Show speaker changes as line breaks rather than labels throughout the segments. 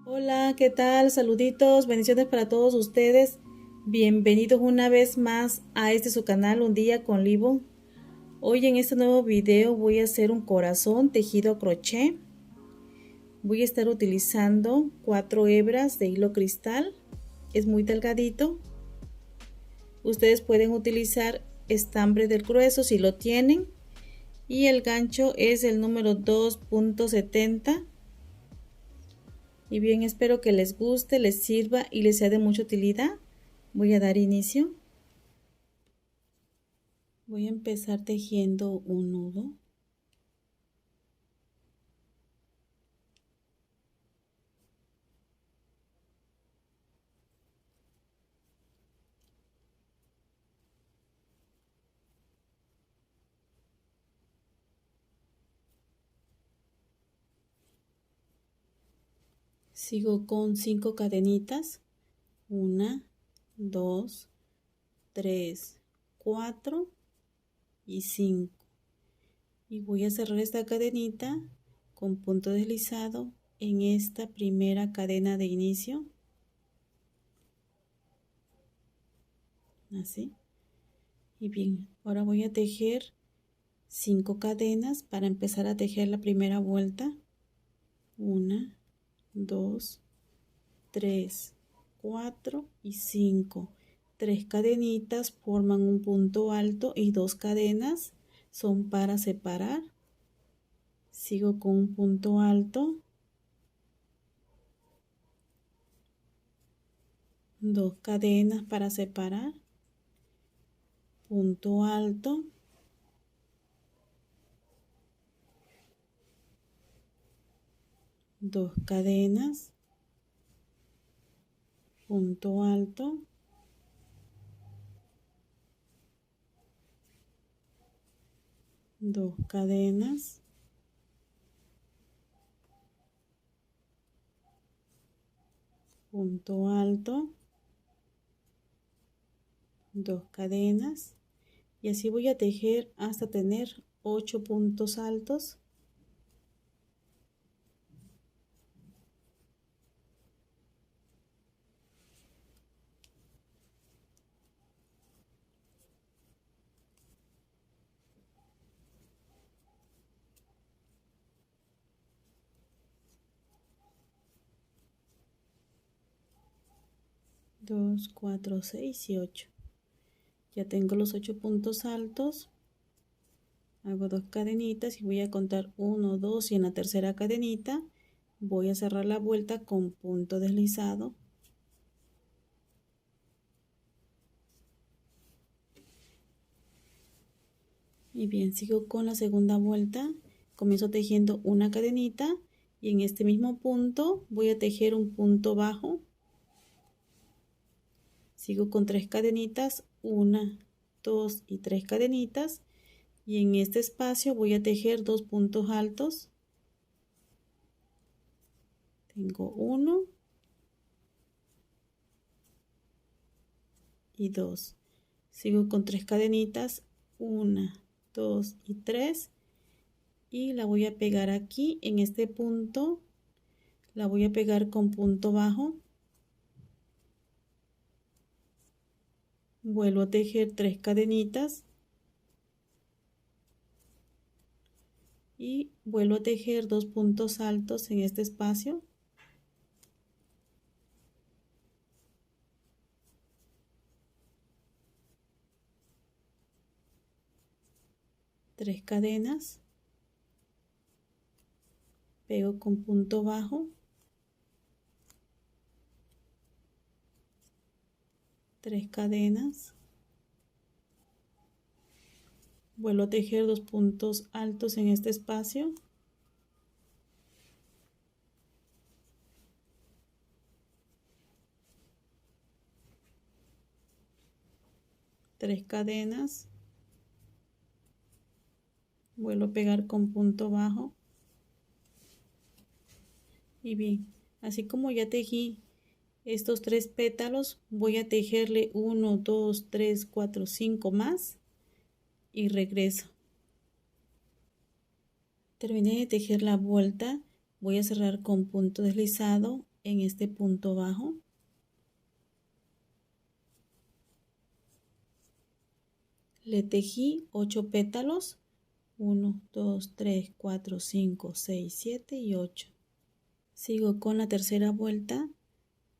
Hola, ¿qué tal? Saluditos, bendiciones para todos ustedes. Bienvenidos una vez más a su canal Un Día con Libo. Hoy en este nuevo video voy a hacer un corazón tejido a crochet. Voy a estar utilizando 4 hebras de hilo cristal. Es muy delgadito. Ustedes pueden utilizar estambre del grueso si lo tienen. Y el gancho es el número 2.70. Y bien, espero que les guste, les sirva y les sea de mucha utilidad. Voy a dar inicio. Voy a empezar tejiendo un nudo. Sigo con 5 cadenitas. 1, 2, 3, 4 y 5. Y voy a cerrar esta cadenita con punto deslizado en esta primera cadena de inicio. Así. Y bien, ahora voy a tejer 5 cadenas para empezar a tejer la primera vuelta. 1, 2, 3, 4 y 5. 3 cadenitas forman un punto alto y 2 cadenas son para separar. Sigo con un punto alto, 2 cadenas para separar, punto alto, 2 cadenas, punto alto, 2 cadenas, punto alto, 2 cadenas, y así voy a tejer hasta tener 8 puntos altos. Dos, 4, 6 y 8. Ya tengo los 8 puntos altos. Hago 2 cadenitas y voy a contar 1, 2 y en la tercera cadenita voy a cerrar la vuelta con punto deslizado. Y bien, sigo con la segunda vuelta. Comienzo tejiendo una cadenita y en este mismo punto voy a tejer un punto bajo. Sigo con 3 cadenitas, 1, 2 y 3 cadenitas, y en este espacio voy a tejer 2 puntos altos. Tengo 1 y 2. Sigo con 3 cadenitas, 1, 2 y 3, y la voy a pegar aquí en este punto. La voy a pegar con punto bajo. Vuelvo a tejer 3 cadenitas y vuelvo a tejer 2 puntos altos en este espacio. Tres cadenas, pego con punto bajo, 3 cadenas, vuelvo a tejer 2 puntos altos en este espacio, tres cadenas, vuelvo a pegar con punto bajo. Y bien, así como ya tejí estos 3 pétalos, voy a tejerle 1, 2, 3, 4, 5 más y regreso. Terminé de tejer la vuelta, voy a cerrar con punto deslizado en este punto bajo. Le tejí 8 pétalos, 1, 2, 3, 4, 5, 6, 7 y 8. Sigo con la tercera vuelta,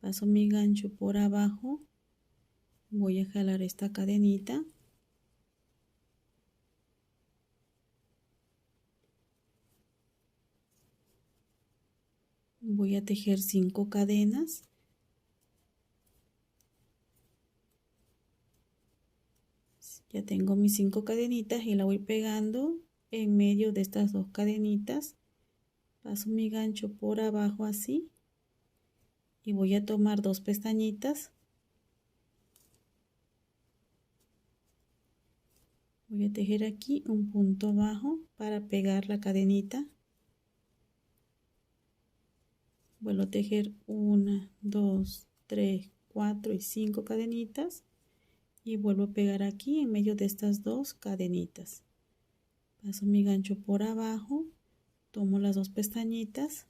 paso mi gancho por abajo, voy a jalar esta cadenita. Voy a tejer 5 cadenas. Ya tengo mis 5 cadenitas y la voy pegando en medio de estas 2 cadenitas. Paso mi gancho por abajo así y voy a tomar 2 pestañitas. Voy a tejer aquí un punto bajo para pegar la cadenita. Vuelvo a tejer 1, 2, 3, 4 y 5 cadenitas y vuelvo a pegar aquí en medio de estas 2 cadenitas. Paso mi gancho por abajo, tomo las 2 pestañitas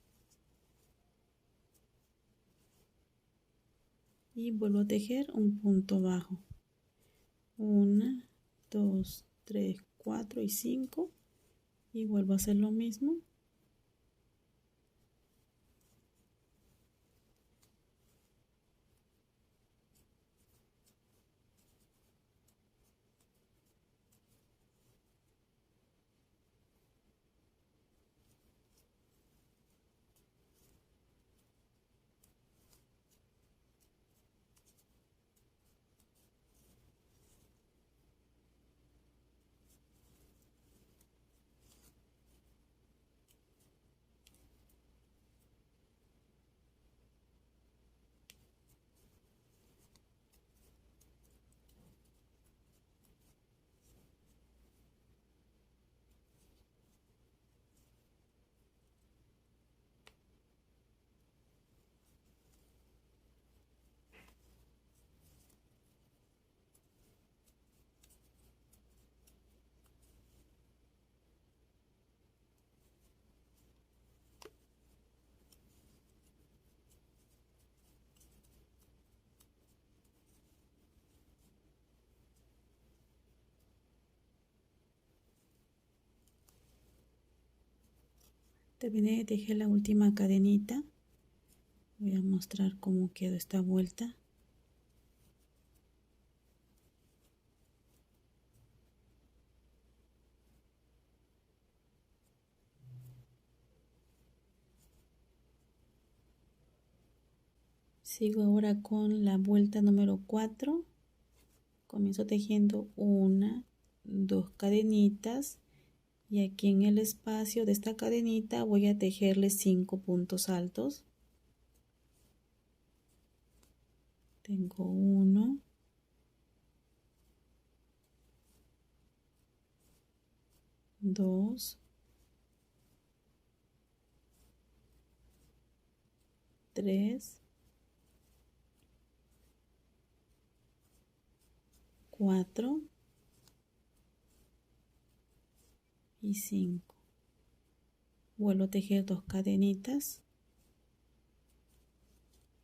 y vuelvo a tejer un punto bajo. 1, 2, 3, 4 y 5 y vuelvo a hacer lo mismo. Terminé de tejer la última cadenita. Voy a mostrar cómo quedó esta vuelta. Sigo ahora con la vuelta número 4. Comienzo tejiendo 1, 2 cadenitas y aquí en el espacio de esta cadenita voy a tejerle 5 puntos altos. Tengo 1, 2, 3, 4 y 5. Vuelvo a tejer 2 cadenitas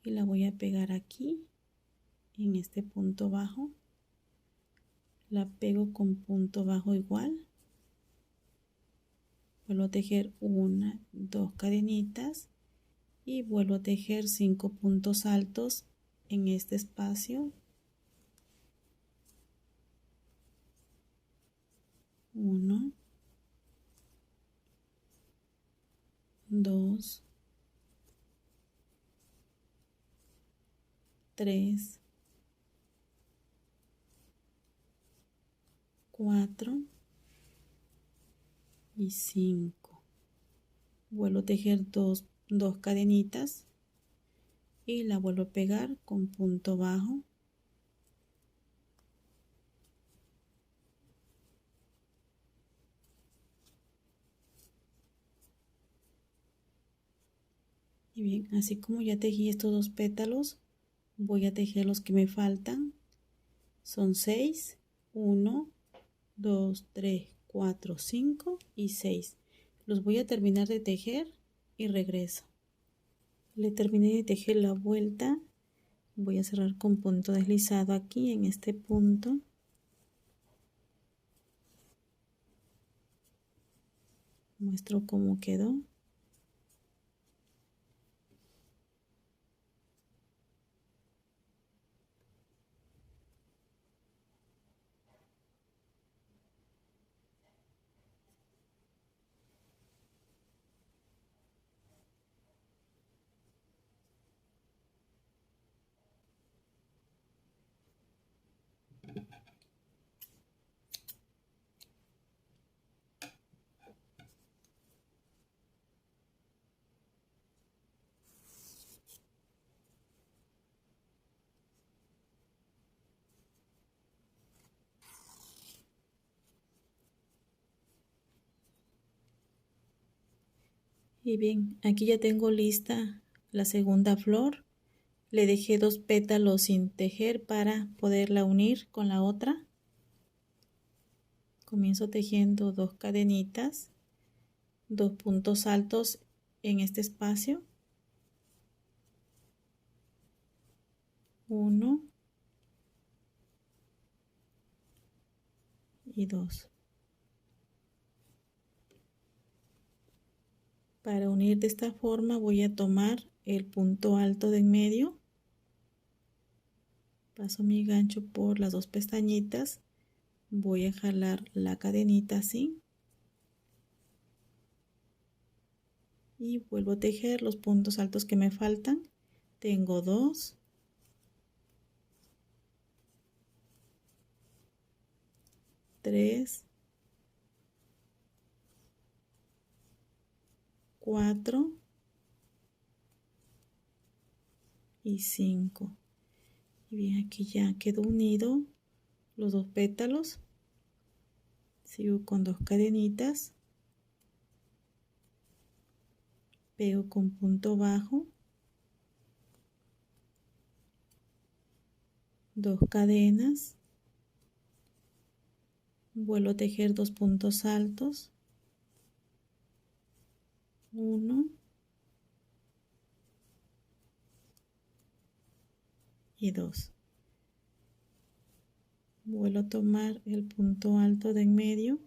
y la voy a pegar aquí en este punto bajo. La pego con punto bajo igual. Vuelvo a tejer 1, 2 cadenitas y vuelvo a tejer 5 puntos altos en este espacio. 1, 2, 3, 4 y 5. Vuelvo a tejer 2 cadenitas y la vuelvo a pegar con punto bajo. Y bien, así como ya tejí estos 2 pétalos, voy a tejer los que me faltan. Son 6, 1, 2, 3, 4, 5 y 6. Los voy a terminar de tejer y regreso. Le terminé de tejer la vuelta. Voy a cerrar con punto deslizado aquí en este punto. Muestro cómo quedó. Y bien, aquí ya tengo lista la segunda flor. Le dejé 2 pétalos sin tejer para poderla unir con la otra. Comienzo tejiendo 2 cadenitas, 2 puntos altos en este espacio. 1 y 2. Para unir de esta forma voy a tomar el punto alto de en medio. Paso mi gancho por las 2 pestañitas. Voy a jalar la cadenita así. Y vuelvo a tejer los puntos altos que me faltan. Tengo 2. 3. 4 y 5. Y bien, aquí ya quedó unido los 2 pétalos. Sigo con 2 cadenitas. Pego con punto bajo. 2 cadenas. Vuelvo a tejer 2 puntos altos. 1 y 2. Vuelvo a tomar el punto alto de en medio.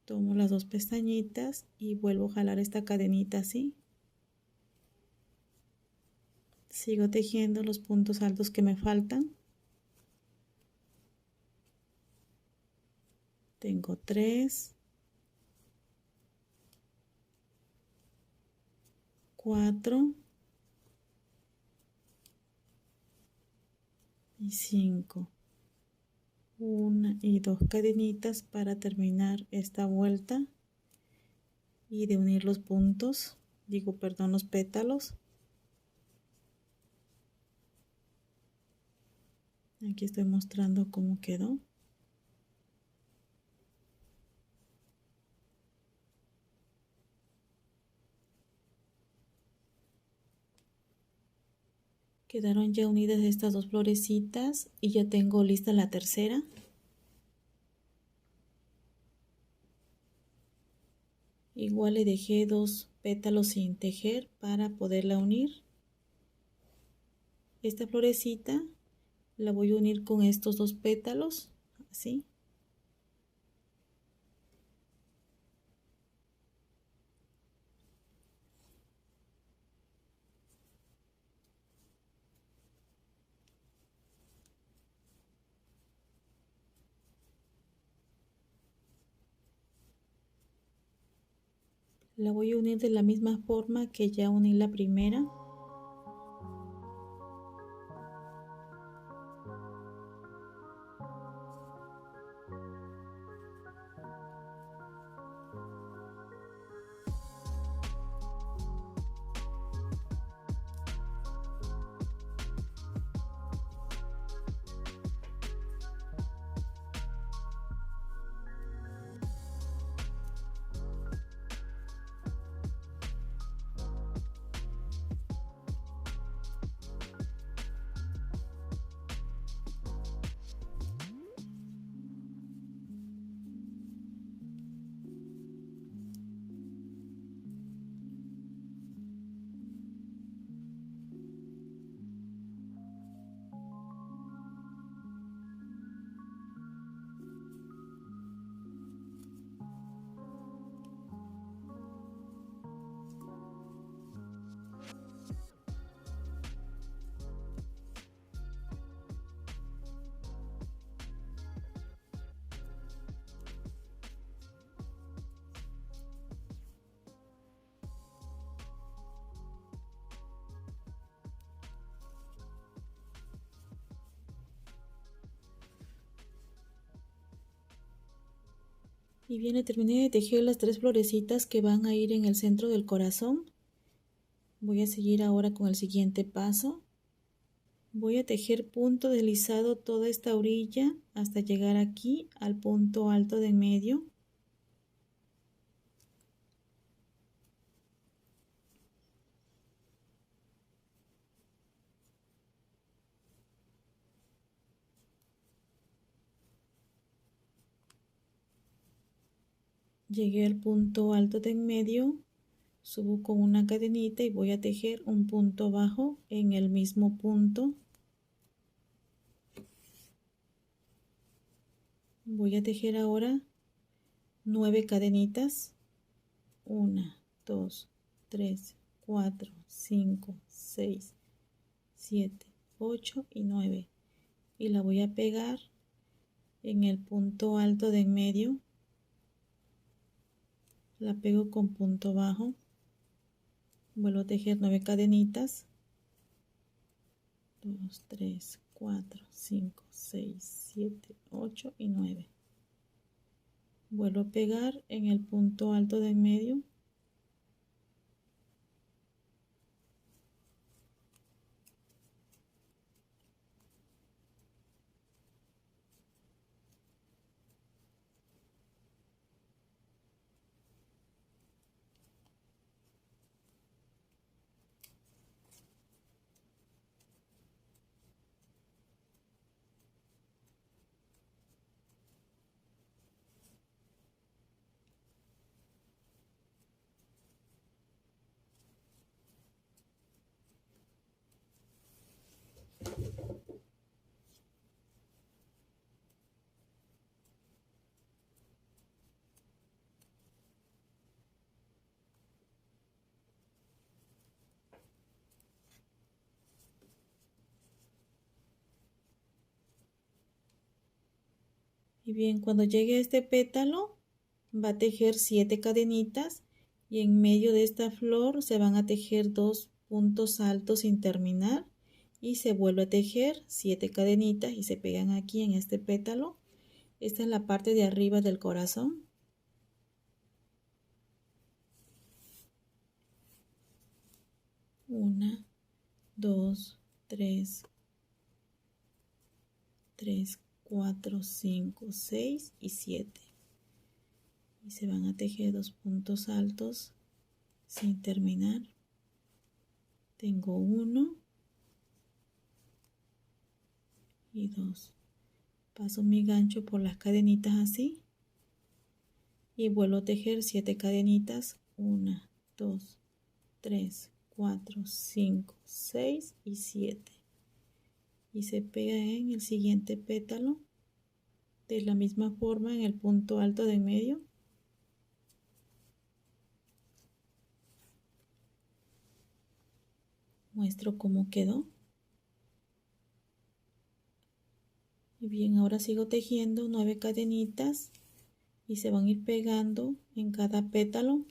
Tomo las 2 pestañitas y vuelvo a jalar esta cadenita así. Sigo tejiendo los puntos altos que me faltan. Tengo 3, 4 y 5. 1 y 2 cadenitas para terminar esta vuelta y de unir los puntos, los pétalos. Aquí estoy mostrando cómo quedó. Quedaron ya unidas estas 2 florecitas y ya tengo lista la tercera. Igual le dejé 2 pétalos sin tejer para poderla unir. Esta florecita la voy a unir con estos 2 pétalos, así. La voy a unir de la misma forma que ya uní la primera. Y bien, terminé de tejer las 3 florecitas que van a ir en el centro del corazón. Voy a seguir ahora con el siguiente paso. Voy a tejer punto deslizado toda esta orilla hasta llegar aquí al punto alto de en medio. Llegué al punto alto de en medio, subo con una cadenita y voy a tejer un punto bajo en el mismo punto. Voy a tejer ahora 9 cadenitas. 1, 2, 3, 4, 5, 6, 7, 8 y 9. Y la voy a pegar en el punto alto de en medio. La pego con punto bajo. Vuelvo a tejer 9 cadenitas. 2, 3, 4, 5, 6, 7, 8 y 9. Vuelvo a pegar en el punto alto de en medio. Y bien, cuando llegue a este pétalo, va a tejer 7 cadenitas y en medio de esta flor se van a tejer 2 puntos altos sin terminar y se vuelve a tejer 7 cadenitas y se pegan aquí en este pétalo. Esta es la parte de arriba del corazón. Una, dos, tres, 4, 5, 6 y 7. Y se van a tejer 2 puntos altos sin terminar. Tengo 1 y 2. Paso mi gancho por las cadenitas así y vuelvo a tejer 7 cadenitas. 1, 2, 3, 4, 5, 6 y 7. Y se pega en el siguiente pétalo de la misma forma en el punto alto de en medio. Muestro cómo quedó. Y bien, ahora sigo tejiendo 9 cadenitas y se van a ir pegando en cada pétalo.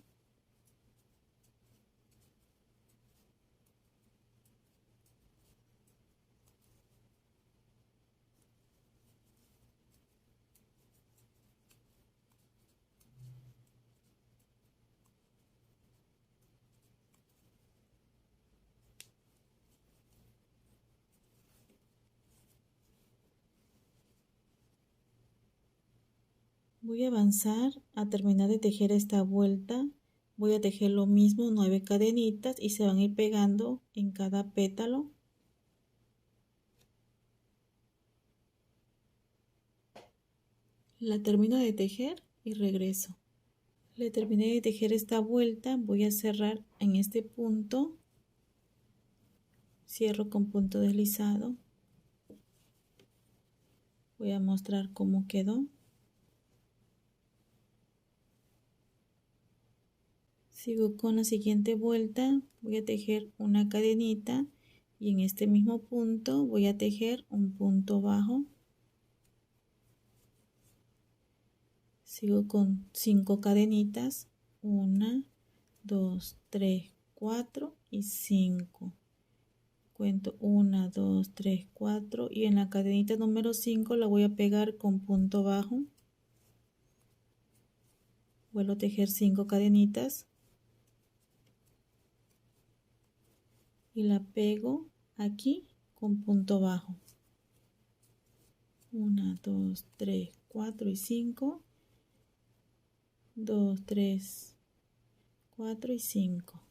Voy a avanzar a terminar de tejer esta vuelta. Voy a tejer lo mismo, 9 cadenitas y se van a ir pegando en cada pétalo. La termino de tejer y regreso. Le terminé de tejer esta vuelta, voy a cerrar en este punto. Cierro con punto deslizado. Voy a mostrar cómo quedó. Sigo con la siguiente vuelta, voy a tejer una cadenita y en este mismo punto voy a tejer un punto bajo. Sigo con 5 cadenitas, 1, 2, 3, 4 y 5. Cuento 1, 2, 3, 4 y en la cadenita número 5 la voy a pegar con punto bajo. vuelvo a tejer 5 cadenitas y la pego aquí con punto bajo. 1, 2, 3, 4 y 5. 2, 3, 4 y 5.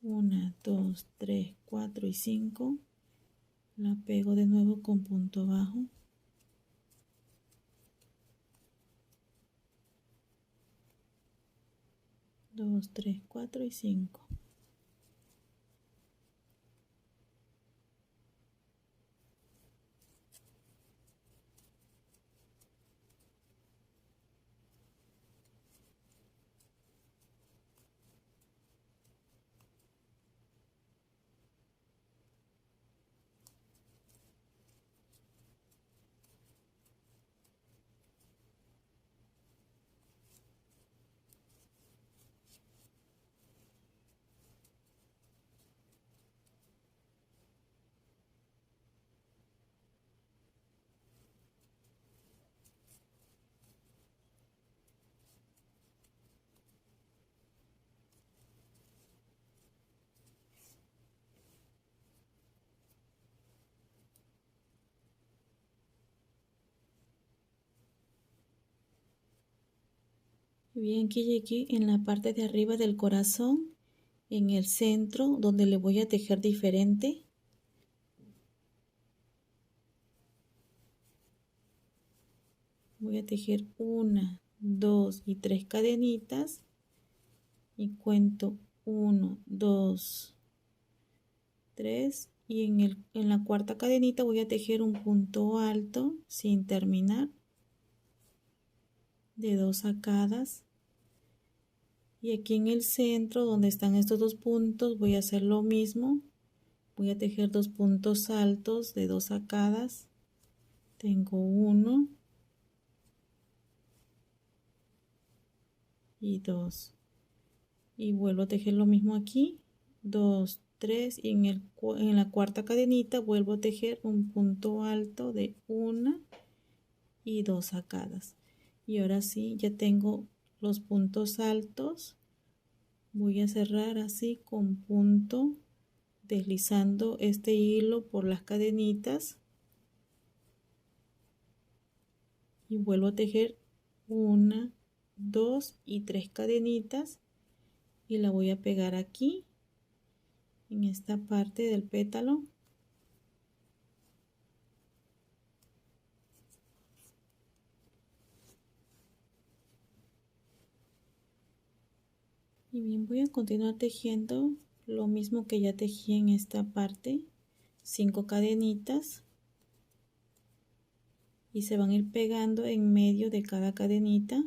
1, 2, 3, 4 y 5. La pego de nuevo con punto bajo. 2, 3, 4 y 5. Bien, aquí llegué en la parte de arriba del corazón, en el centro, donde le voy a tejer diferente. Voy a tejer 1, 2 y 3 cadenitas y cuento 1, 2, 3 y en la cuarta cadenita voy a tejer un punto alto sin terminar de 2 sacadas. Y aquí en el centro donde están estos dos puntos voy a hacer lo mismo. Voy a tejer 2 puntos altos de 2 sacadas. Tengo 1 y 2. Y vuelvo a tejer lo mismo aquí. 2, 3 y en la cuarta cadenita vuelvo a tejer un punto alto de 1 y 2 sacadas. Y ahora sí, ya tengo los puntos altos. Voy a cerrar así con punto, deslizando este hilo por las cadenitas y vuelvo a tejer 1, 2 y 3 cadenitas y la voy a pegar aquí en esta parte del pétalo. Y bien, voy a continuar tejiendo lo mismo que ya tejí en esta parte, 5 cadenitas y se van a ir pegando en medio de cada cadenita.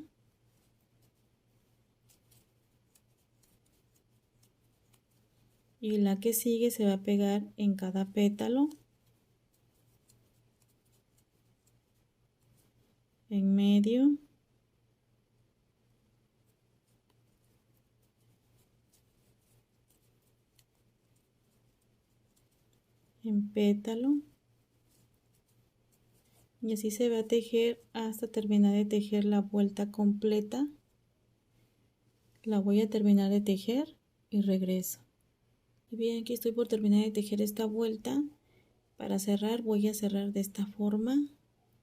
Y la que sigue se va a pegar en cada pétalo, en medio, en pétalo, y así se va a tejer hasta terminar de tejer la vuelta completa. La voy a terminar de tejer y regreso. Y bien, aquí estoy por terminar de tejer esta vuelta. Para cerrar voy a cerrar de esta forma.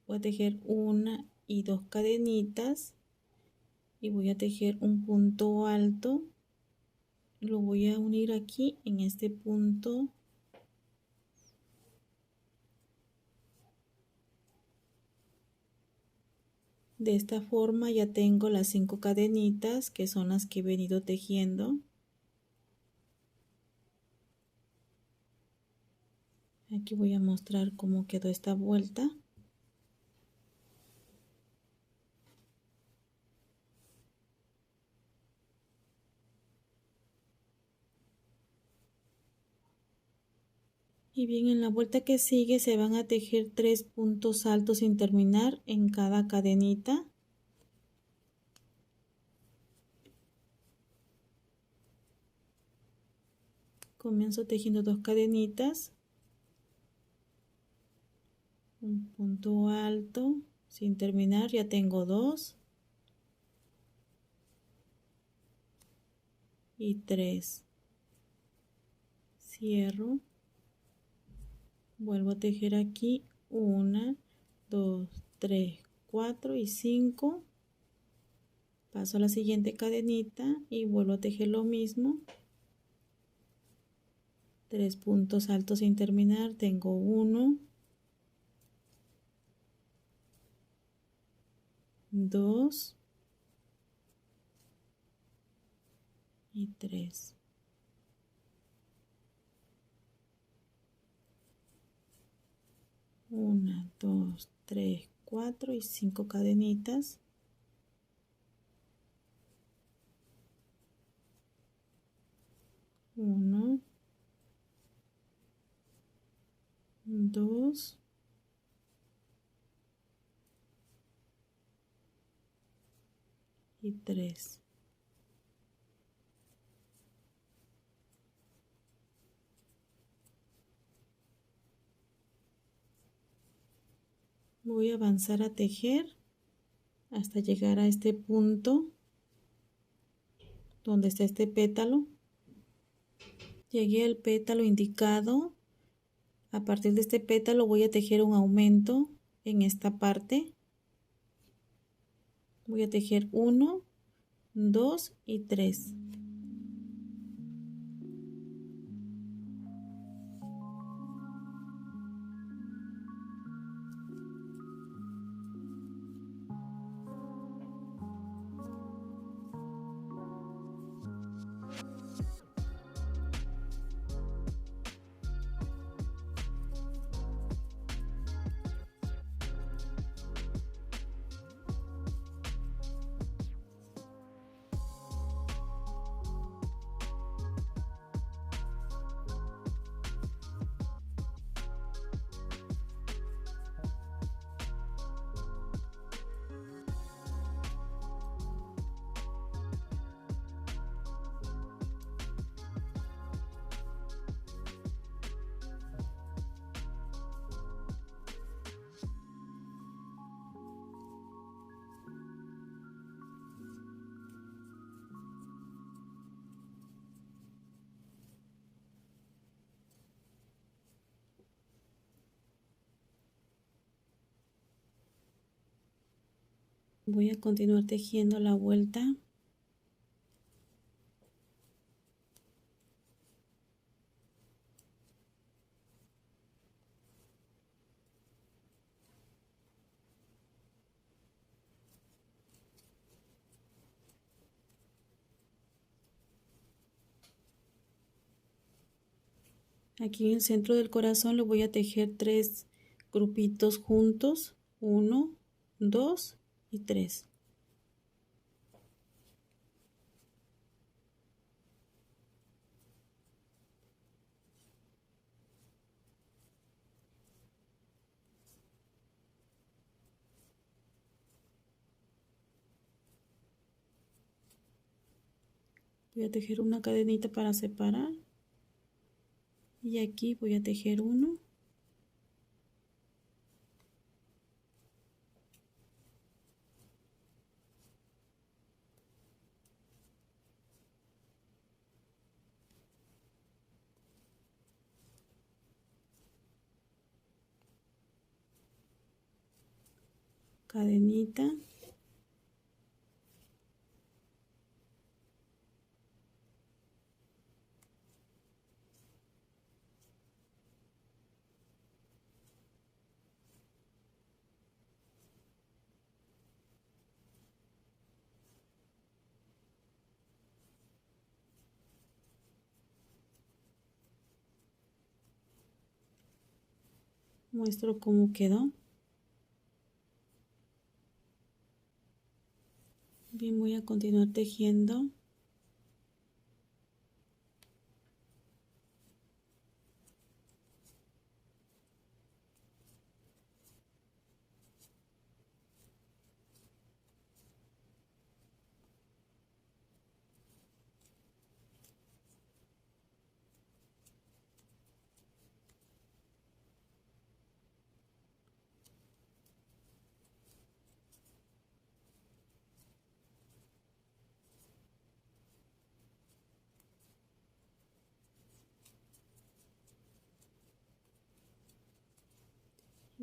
Voy a tejer 1 y 2 cadenitas y voy a tejer un punto alto. Lo voy a unir aquí en este punto. De esta forma ya tengo las 5 cadenitas que son las que he venido tejiendo. Aquí voy a mostrar cómo quedó esta vuelta. Y bien, en la vuelta que sigue se van a tejer 3 puntos altos sin terminar en cada cadenita. Comienzo tejiendo 2 cadenitas, un punto alto sin terminar, ya tengo 2 y 3. Cierro, vuelvo a tejer aquí 1, 2, 3, 4 y 5. Paso a la siguiente cadenita y vuelvo a tejer lo mismo. 3 puntos altos sin terminar, tengo 1, 2 y 3. 1, 2, 3, 4 y 5 cadenitas. 1, 2 y 3. Voy a avanzar a tejer hasta llegar a este punto donde está este pétalo. Llegué al pétalo indicado. A partir de este pétalo voy a tejer un aumento en esta parte. Voy a tejer 1, 2 y 3. Voy a continuar tejiendo la vuelta. Aquí en el centro del corazón le voy a tejer 3 grupitos juntos. 1, 2 y 3. Voy a tejer una cadenita para separar. Y aquí voy a tejer 1. Cadenita. Muestro cómo quedó. Bien, voy a continuar tejiendo.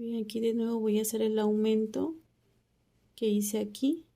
Bien, aquí de nuevo voy a hacer el aumento que hice aquí.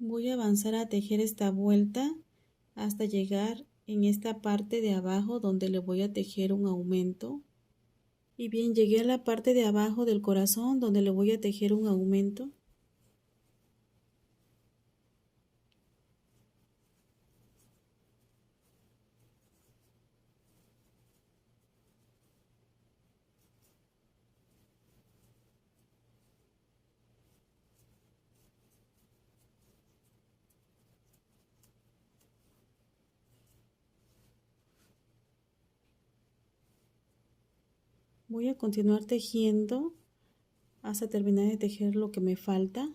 Voy a avanzar a tejer esta vuelta hasta llegar en esta parte de abajo donde le voy a tejer un aumento. Y bien, llegué a la parte de abajo del corazón donde le voy a tejer un aumento. Voy a continuar tejiendo hasta terminar de tejer lo que me falta.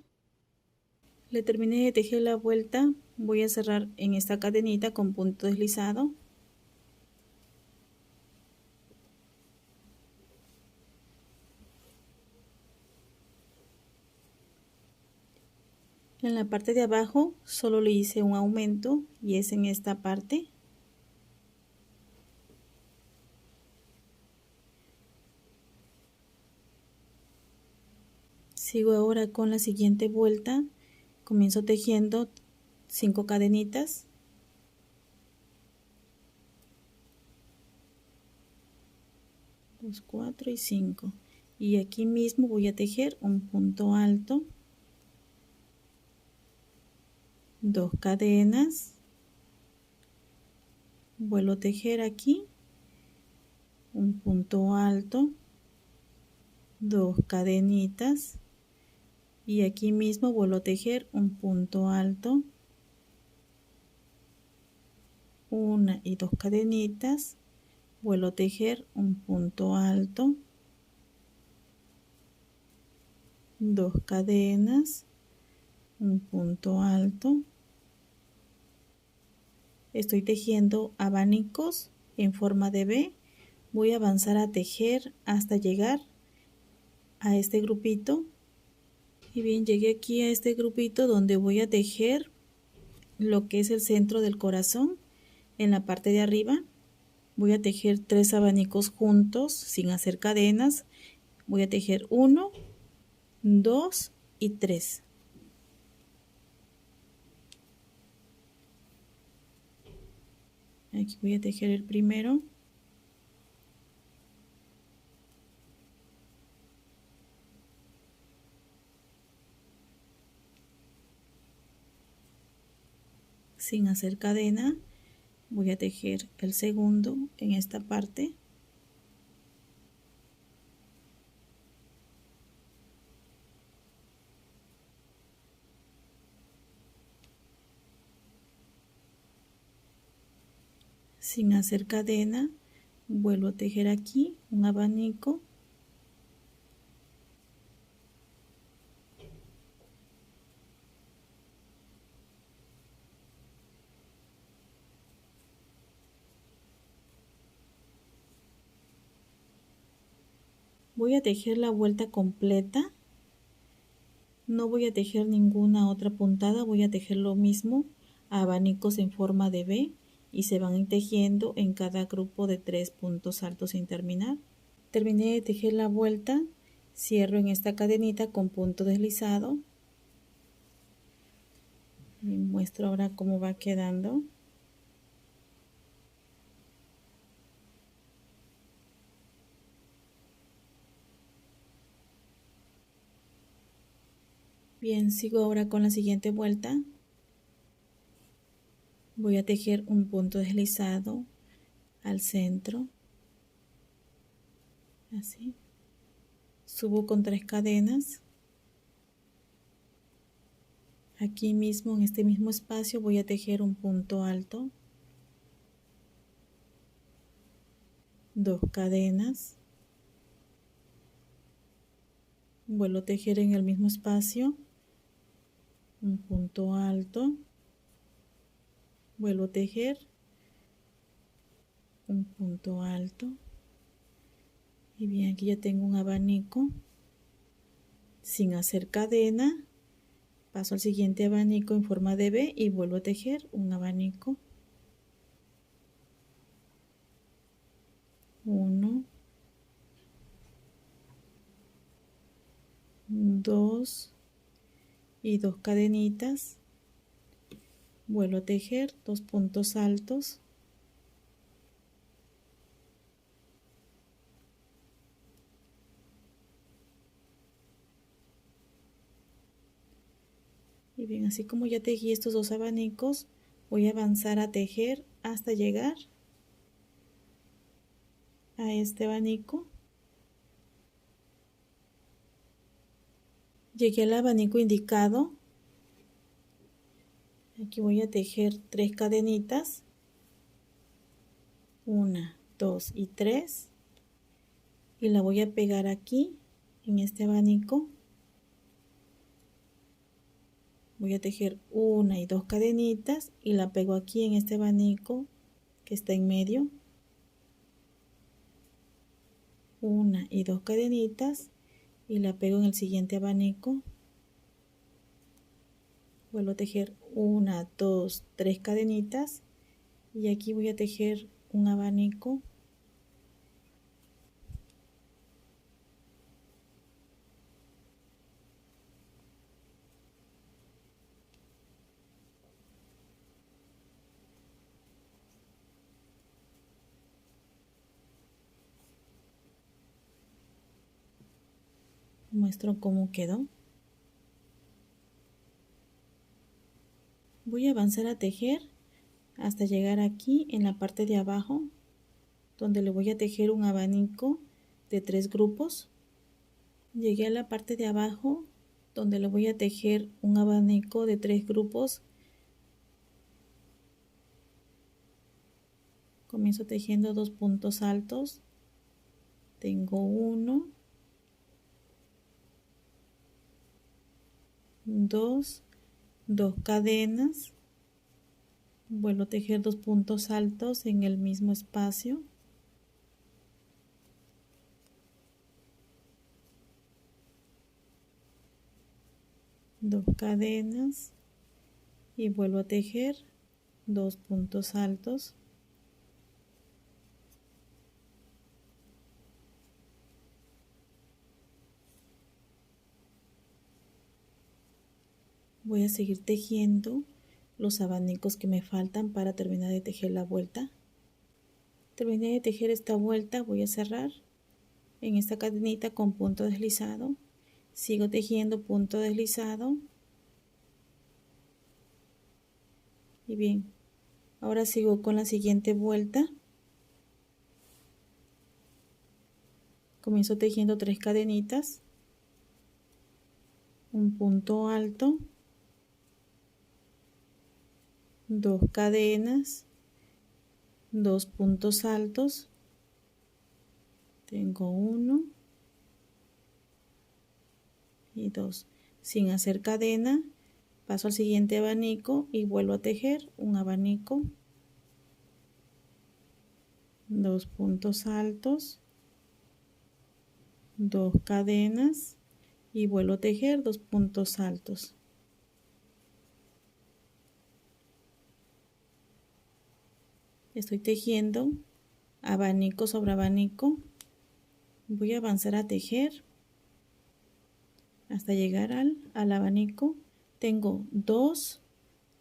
Le terminé de tejer la vuelta, voy a cerrar en esta cadenita con punto deslizado. En la parte de abajo solo le hice un aumento y es en esta parte. Sigo ahora con la siguiente vuelta, comienzo tejiendo 5 cadenitas. Dos, 4 y 5. Y aquí mismo voy a tejer un punto alto, 2 cadenas, vuelvo a tejer aquí, un punto alto, 2 cadenitas y aquí mismo vuelvo a tejer un punto alto, 1 y 2 cadenitas, vuelvo a tejer un punto alto, 2 cadenas, un punto alto. Estoy tejiendo abanicos en forma de V. Voy a avanzar a tejer hasta llegar a este grupito. Y bien, llegué aquí a este grupito donde voy a tejer lo que es el centro del corazón. En la parte de arriba voy a tejer 3 abanicos juntos sin hacer cadenas. Voy a tejer 1, 2 y 3. Aquí voy a tejer el primero. Sin hacer cadena, voy a tejer el segundo en esta parte. Sin hacer cadena, vuelvo a tejer aquí un abanico. Voy a tejer la vuelta completa. No voy a tejer ninguna otra puntada, voy a tejer lo mismo, abanicos en forma de V y se van tejiendo en cada grupo de 3 puntos altos sin terminar. Terminé de tejer la vuelta, cierro en esta cadenita con punto deslizado y muestro ahora cómo va quedando. Bien, sigo ahora con la siguiente vuelta. Voy a tejer un punto deslizado al centro, así. Subo con 3 cadenas. Aquí mismo, en este mismo espacio, voy a tejer un punto alto, 2 cadenas, vuelvo a tejer en el mismo espacio, un punto alto, vuelvo a tejer, un punto alto, y bien, aquí ya tengo un abanico sin hacer cadena. Paso al siguiente abanico en forma de V y vuelvo a tejer un abanico, 1, 2 y 2 cadenitas, vuelvo a tejer 2 puntos altos, y bien, así como ya tejí estos 2 abanicos, voy a avanzar a tejer hasta llegar a este abanico. Llegué al abanico indicado, aquí voy a tejer 3 cadenitas, 1, 2 y 3, y la voy a pegar aquí en este abanico. Voy a tejer 1 y 2 cadenitas y la pego aquí en este abanico que está en medio, 1 y 2 cadenitas y la pego en el siguiente abanico. Vuelvo a tejer 1, 2, 3 cadenitas y aquí voy a tejer un abanico, muestro cómo quedó. Voy a avanzar a tejer hasta llegar aquí en la parte de abajo, donde le voy a tejer un abanico de 3 grupos. Llegué a la parte de abajo donde le voy a tejer un abanico de 3 grupos. Comienzo tejiendo 2 puntos altos, tengo 1, 2, 2 cadenas, vuelvo a tejer 2 puntos altos en el mismo espacio, dos cadenas y vuelvo a tejer 2 puntos altos, voy a seguir tejiendo los abanicos que me faltan para terminar de tejer la vuelta. Terminé de tejer esta vuelta, voy a cerrar en esta cadenita con punto deslizado, sigo tejiendo punto deslizado y bien, ahora sigo con la siguiente vuelta. Comienzo tejiendo 3 cadenitas, un punto alto, 2 cadenas, 2 puntos altos, tengo 1 y 2, sin hacer cadena, paso al siguiente abanico y vuelvo a tejer un abanico, 2 puntos altos, 2 cadenas y vuelvo a tejer 2 puntos altos. Estoy tejiendo abanico sobre abanico. Voy a avanzar a tejer hasta llegar al abanico. Tengo 2,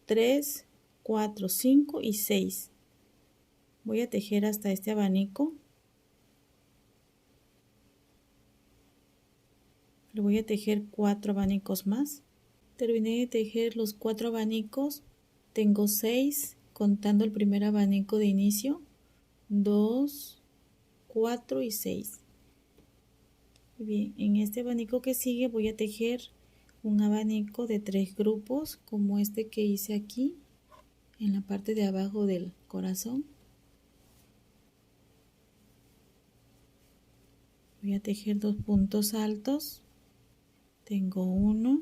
3, 4, 5 y 6. Voy a tejer hasta este abanico. Le voy a tejer 4 abanicos más. Terminé de tejer los 4 abanicos. Tengo 6 contando el primer abanico de inicio. 2, 4 y 6. Bien, en este abanico que sigue voy a tejer un abanico de 3 grupos como este que hice aquí en la parte de abajo del corazón. Voy a tejer 2 puntos altos. Tengo 1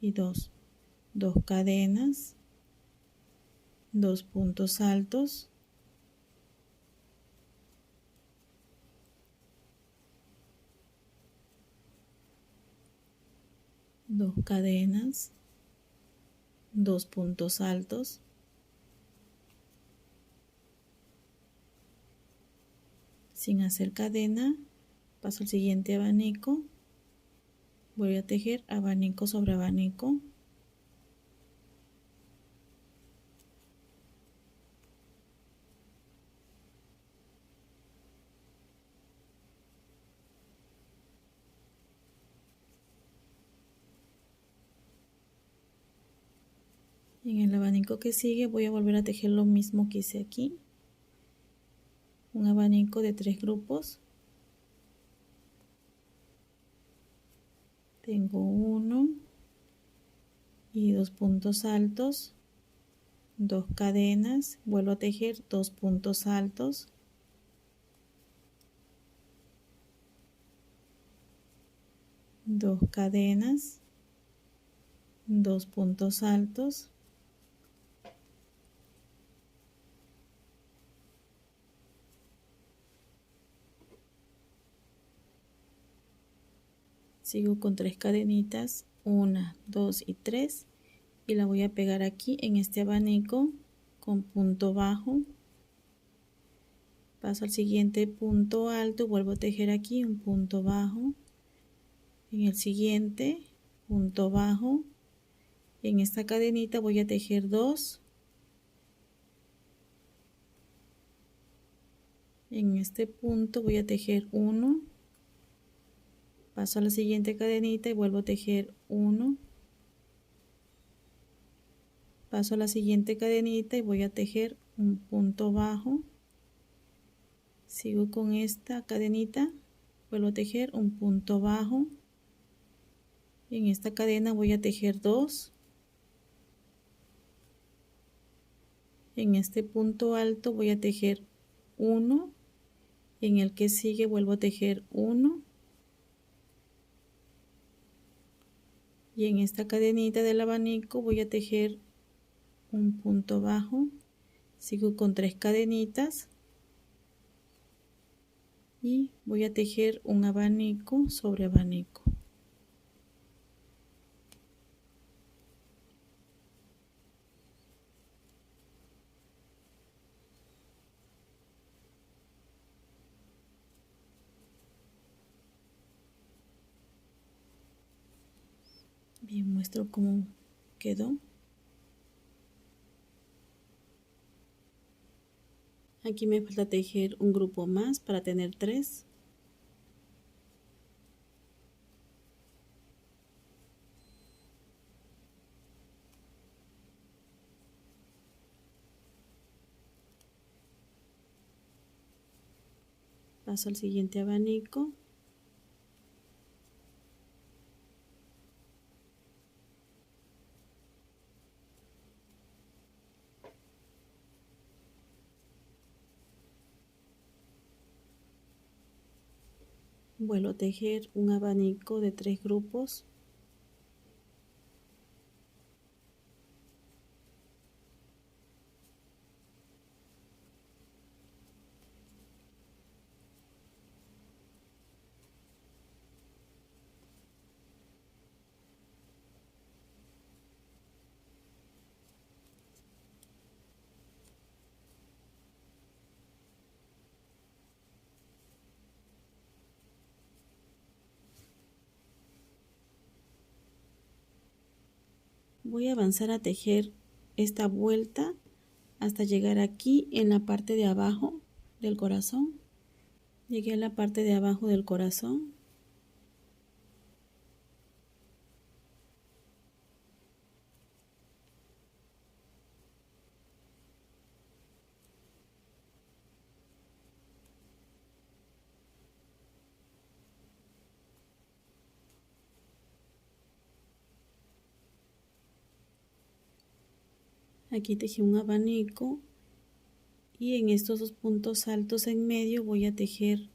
y 2 cadenas, 2 puntos altos, dos cadenas, 2 puntos altos, sin hacer cadena, paso al siguiente abanico, voy a tejer abanico sobre abanico, en el abanico que sigue voy a volver a tejer lo mismo que hice aquí, un abanico de 3 grupos, tengo 1 y 2 puntos altos, 2 cadenas, vuelvo a tejer 2 puntos altos, dos cadenas, 2 puntos altos, sigo con 3 cadenitas, 1, 2 y 3, y la voy a pegar aquí en este abanico con punto bajo, paso al siguiente punto alto, vuelvo a tejer aquí un punto bajo, en el siguiente punto bajo, en esta cadenita voy a tejer 2, en este punto voy a tejer 1, paso a la siguiente cadenita y vuelvo a tejer 1, paso a la siguiente cadenita y voy a tejer un punto bajo, sigo con esta cadenita, vuelvo a tejer un punto bajo, en esta cadena voy a tejer 2, en este punto alto voy a tejer 1, en el que sigue vuelvo a tejer 1, y en esta cadenita del abanico voy a tejer un punto bajo, sigo con 3 cadenitas y voy a tejer un abanico sobre abanico. Bien, muestro cómo quedó. Aquí me falta tejer un grupo más para tener 3. Paso al siguiente abanico. Vuelvo a tejer un abanico de 3 grupos. Voy a avanzar a tejer esta vuelta hasta llegar aquí en la parte de abajo del corazón. Llegué a la parte de abajo del corazón. Aquí tejí un abanico y en estos dos puntos altos en medio voy a tejer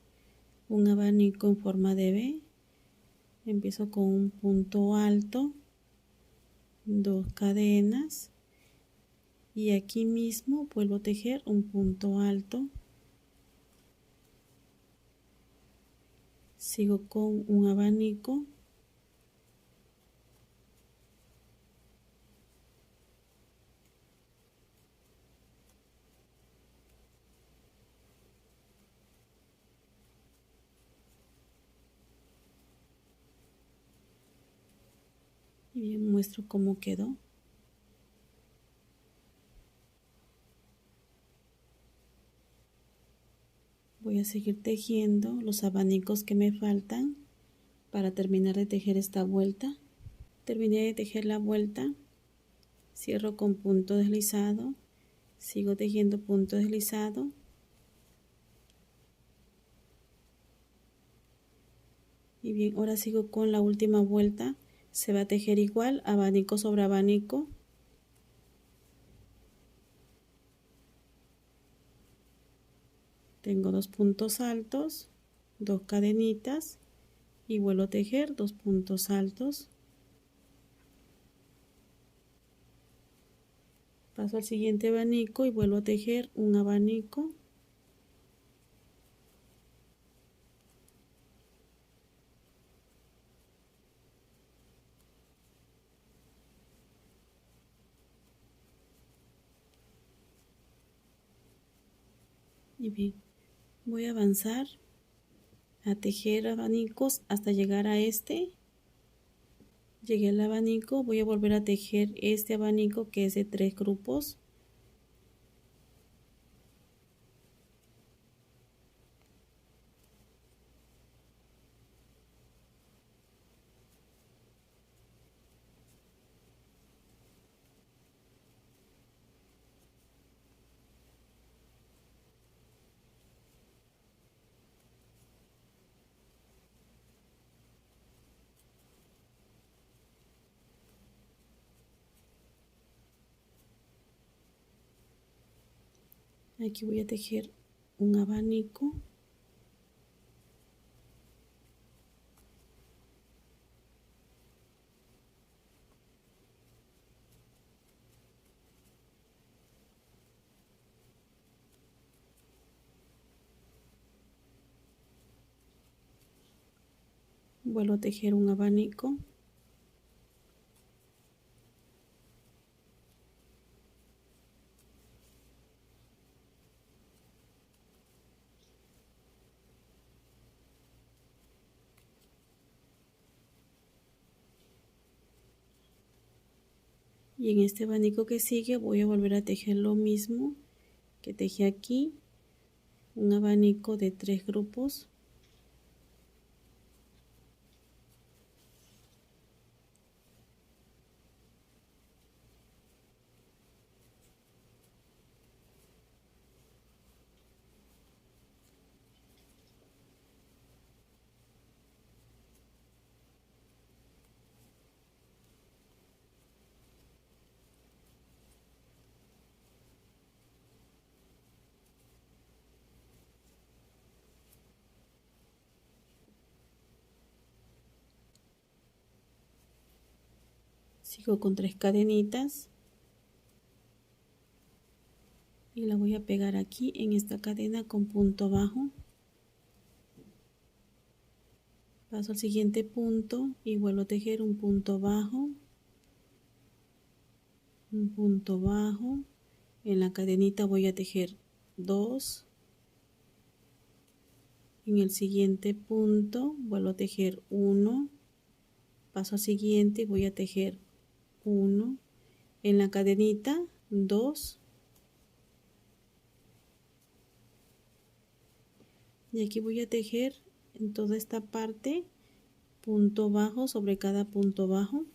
un abanico en forma de V. Empiezo con un punto alto, 2 cadenas y aquí mismo vuelvo a tejer un punto alto, sigo con un abanico y bien, muestro cómo quedó. Voy a seguir tejiendo los abanicos que me faltan para terminar de tejer esta vuelta. Terminé de tejer la vuelta, cierro con punto deslizado, sigo tejiendo punto deslizado y bien, ahora sigo con la última vuelta. Se va a tejer igual, abanico sobre abanico. Tengo 2 puntos altos, 2 cadenitas y vuelvo a tejer 2 puntos altos. Paso al siguiente abanico y vuelvo a tejer un abanico. Y bien, voy a avanzar a tejer abanicos hasta llegar a este. Llegué al abanico, voy a volver a tejer este abanico que es de 3 grupos. Aquí voy a tejer un abanico. Vuelvo a tejer un abanico. Y en este abanico que sigue voy a volver a tejer lo mismo que tejí aquí, un abanico de 3 grupos. Sigo con 3 cadenitas y la voy a pegar aquí en esta cadena con punto bajo. Paso al siguiente punto y vuelvo a tejer un punto bajo, un punto bajo. En la cadenita voy a tejer 2. En el siguiente punto vuelvo a tejer 1. Paso al siguiente y voy a tejer 1. En la cadenita 2. Y aquí voy a tejer en toda esta parte punto bajo sobre cada punto bajo.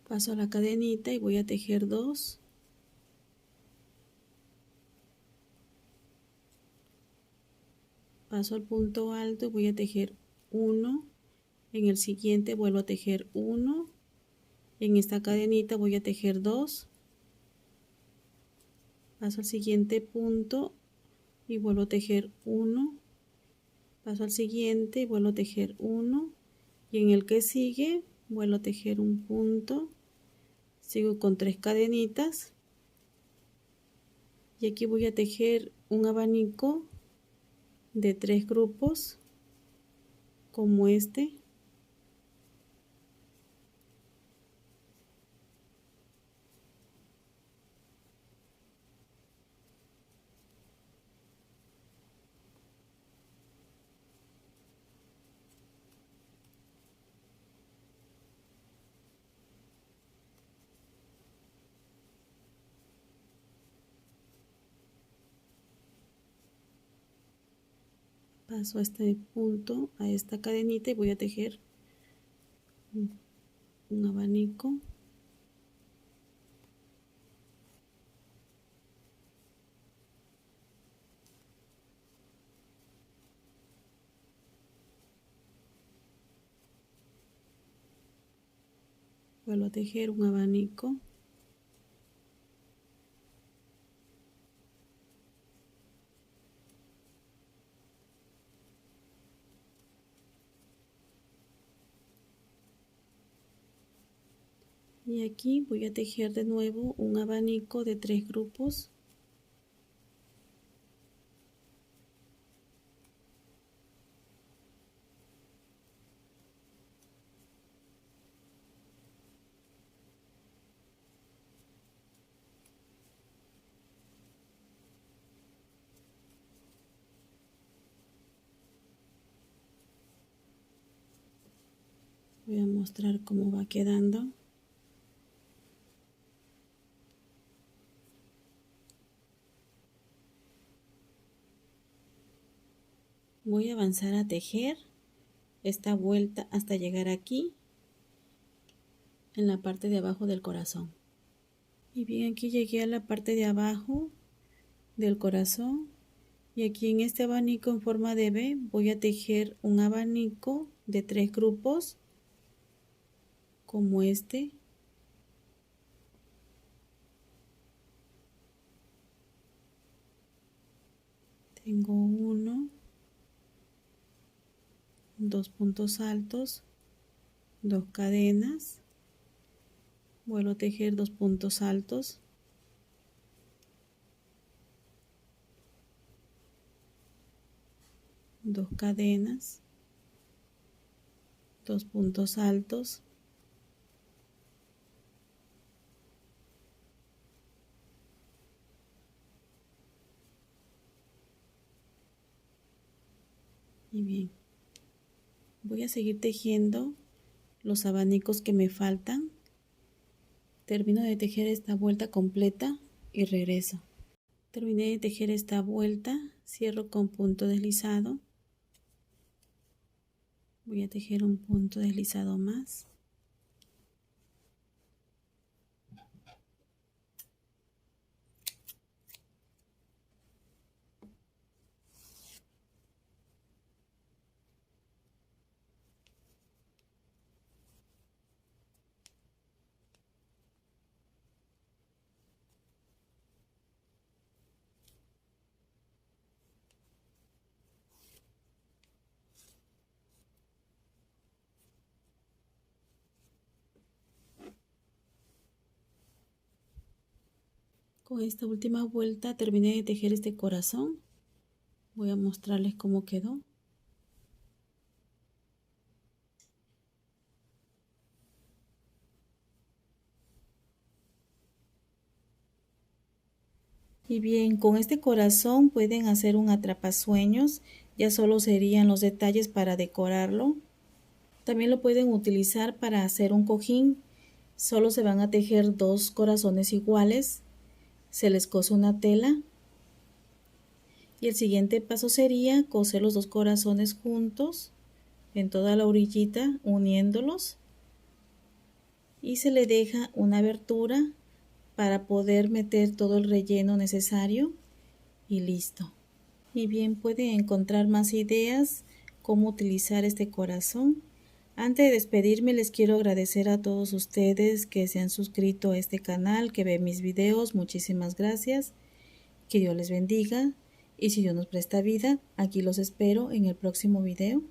Paso a la cadenita y voy a tejer 2. Paso al punto alto y voy a tejer 1. En el siguiente vuelvo a tejer 1. En esta cadenita voy a tejer 2. Paso al siguiente punto y vuelvo a tejer 1. Paso al siguiente y vuelvo a tejer 1. Y en el que sigue vuelvo a tejer un punto. Sigo con 3 cadenitas. Y aquí voy a tejer un abanico de 3 grupos como este. Paso a este punto, a esta cadenita y voy a tejer un abanico. Vuelvo a tejer un abanico. Y aquí voy a tejer de nuevo un abanico de 3 grupos. Voy a mostrar cómo va quedando. Voy a avanzar a tejer esta vuelta hasta llegar aquí en la parte de abajo del corazón. Y bien, aquí llegué a la parte de abajo del corazón y aquí en este abanico en forma de V voy a tejer un abanico de 3 grupos como este. Tengo 1, 2 puntos altos, 2 cadenas, vuelvo a tejer 2 puntos altos, dos cadenas, 2 puntos altos, y bien, voy a seguir tejiendo los abanicos que me faltan. Termino de tejer esta vuelta completa y regreso. Terminé de tejer esta vuelta, cierro con punto deslizado. Voy a tejer un punto deslizado más. Con esta última vuelta terminé de tejer este corazón. Voy a mostrarles cómo quedó. Y bien, con este corazón pueden hacer un atrapasueños, ya solo serían los detalles para decorarlo. También lo pueden utilizar para hacer un cojín, solo se van a tejer 2 corazones iguales, se les cose una tela y el siguiente paso sería coser los 2 corazones juntos en toda la orillita uniéndolos. y se le deja una abertura para poder meter todo el relleno necesario y listo. Y bien, pueden encontrar más ideas cómo utilizar este corazón. Antes de despedirme, les quiero agradecer a todos ustedes que se han suscrito a este canal, que ven mis videos. Muchísimas gracias. Que Dios les bendiga. Y si Dios nos presta vida, aquí los espero en el próximo video.